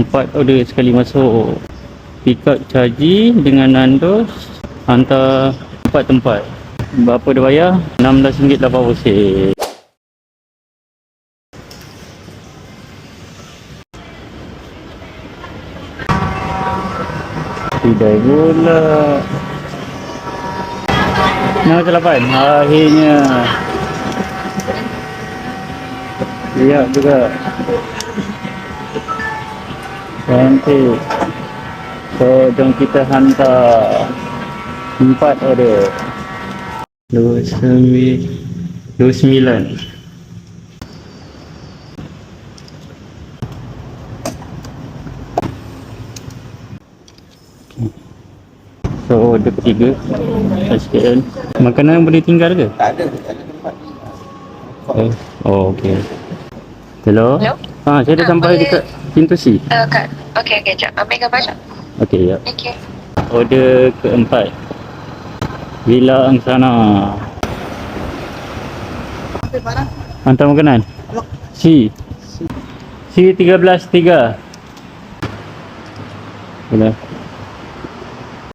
4 order sekali masuk. Pick up Caji dengan Nandos, hantar 4 tempat. Berapa dia bayar? RM16.80. Tidak pula. Nak macam 8. Akhirnya. Siap juga. Cantik. So, jom kita hantar 4 order. 29. So, order ketiga SKN. Makanan boleh tinggal ke? Tak ada tempat. Oh, okey. Hello? Hello? Saya dah sampai boleh. dekat pintu C. Kak. Okey, jap. Ambil gambar jap. Okey, ya. Thank you. Order keempat. Villa Angsana. Hantar makanan. C. C 13 3. Bila?